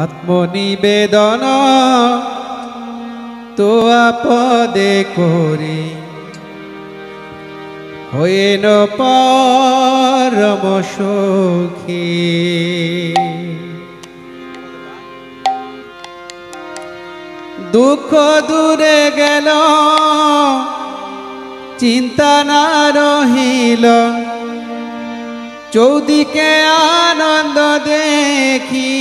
আত্মনিবেদন তো আপদে করি হইন পরম সুখী। দুঃখ দূরে গেল চিন্তা না রহিল, চৌদিকে আনন্দ দেখি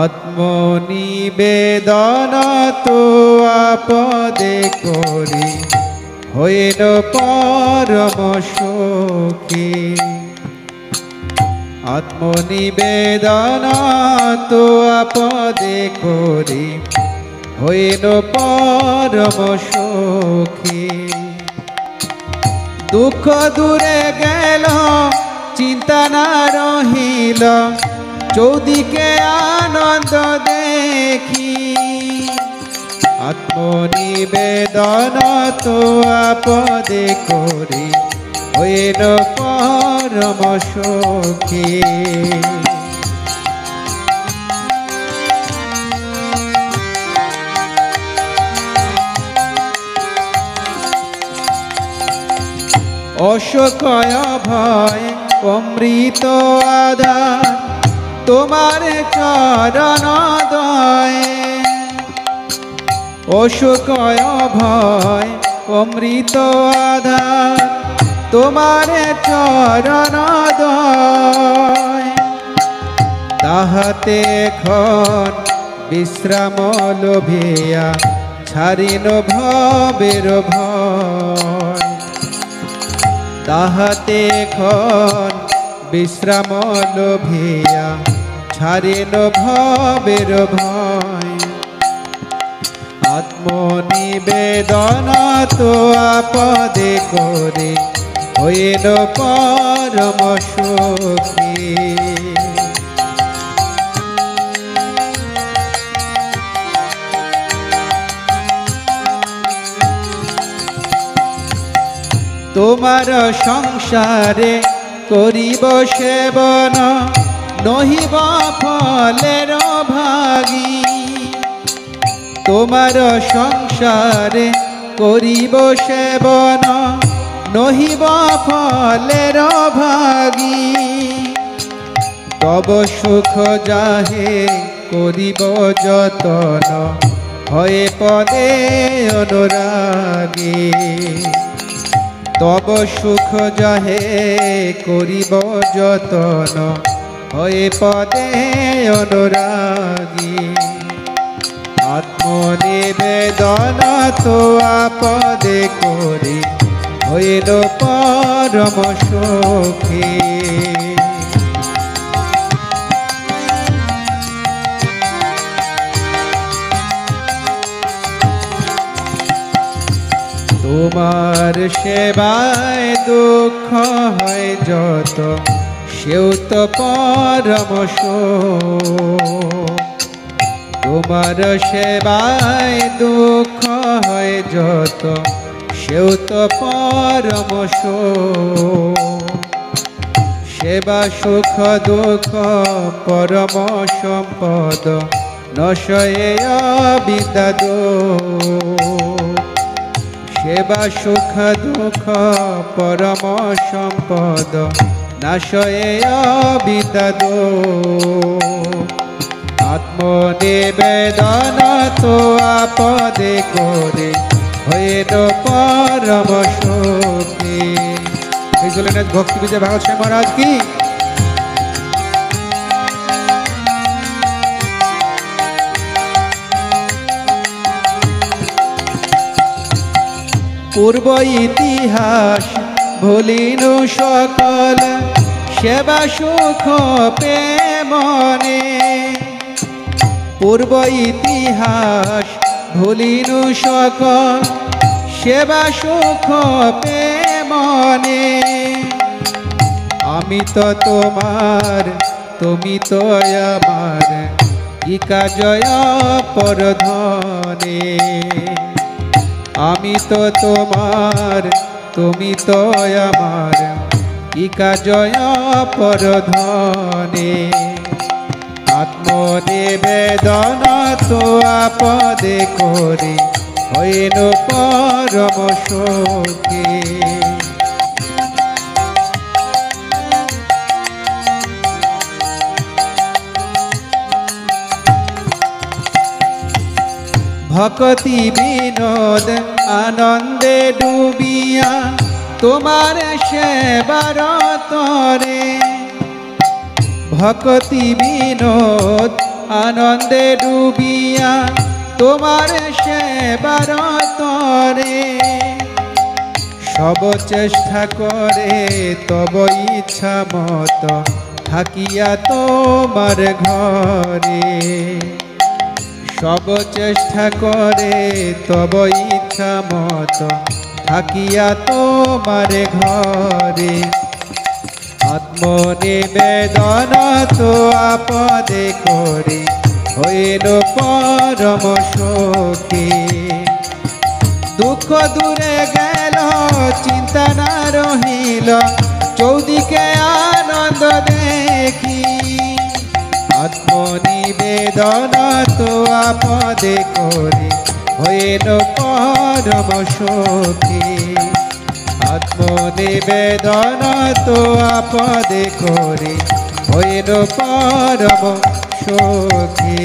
আত্মনিবেদন তো আপদে করি হইল পরম সুখী। আত্মনিবেদন তো আপদে করি হইল পরম সুখী। দুঃখ দূরে গেল চিন্তা না রহিল, চৌদিকে আনন্দ দেখি আত্মনিবেদন তো আপদে করি হইল পরম সুখী। অশোকয় ভয় অমৃত আধার তোমার চরণ দয়ে। অশোকয় ভয় অমৃত আধার তোমার চরণ দয়ে। তাহাতে এখন বিশ্রাম লোভিয়া ছাড়িন ভবের ভয়। তাহাতে এখন বিশ্রাম লোভিয়া ছাড়িন ভবের ভয়। আত্মনিবেদন তো আপদে করে হইল পরম সুখী। তোমার সংসারে করিব সেবন নহিব ফলের ভাগী। তোমার সংসারে করিব সেবন নহিব ফলের ভাগী। তব সুখ যাহে করিব যতন হয়ে পদে অনুরাগী। তব সুখ যাহে করিব যতন হয়ে পদে অনুরাগী। আত্মনিবেদন তো আপদে করি হইল পরম সুখী। তোমার সেবায় দুঃখ হয় যত সেও তো পরম সুখ। তোমার সেবায় দুঃখ হয় যত সেও তো পরম সুখ। সেবা সুখ দুঃখ পরম সম্পদ নশয়ে বিদ্যাদ। সেবা সুখ দুঃখ পরম সম্পদ নাশয়ে বিদ্যাদ। আত্মনিবেদন তো আপদে করে হইল পরম সুখী। এই চলেন ভক্তি বিজয় ভাগবত স্বামী মহারাজ কি। পূর্ব ইতিহাস ভুলিনু সকল সেবা সুখ পে মনে। পূর্ব ইতিহাস ভুলিনু সকল সেবা সুখ পে মনে। আমি তো তোমার তুমি তো আমার কি কাজয় পরধনে। আমি তো তোমার তুমি তো আমার কি কাজয় পরধনে। আত্মনিবেদন তো আপদে করি হইল পরম সুখী। ভক্তি বিনোদ আনন্দে ডুবিয়া তোমার সেবার তরে, ভক্তি বিনোদ আনন্দে ডুবিয়া তোমার সেবার তরে, সব চেষ্টা করে তব ইচ্ছা মত থাকিয়া তোমার ঘরে, সব চেষ্টা করে তব ইচ্ছা মত থাকিয়া তোমার ঘরে, আত্মনিবেদন তো আপদে করি হইল পরম সুখী। দুঃখ দূরে গেল চিন্তা না রহিল চৌদিকে আনন্দ দেখি, আত্মনিবেদন তো আপদে করি হইল পরম সুখী। আত্মনিবেদন তো আপদে করি হইল পরম সুখী।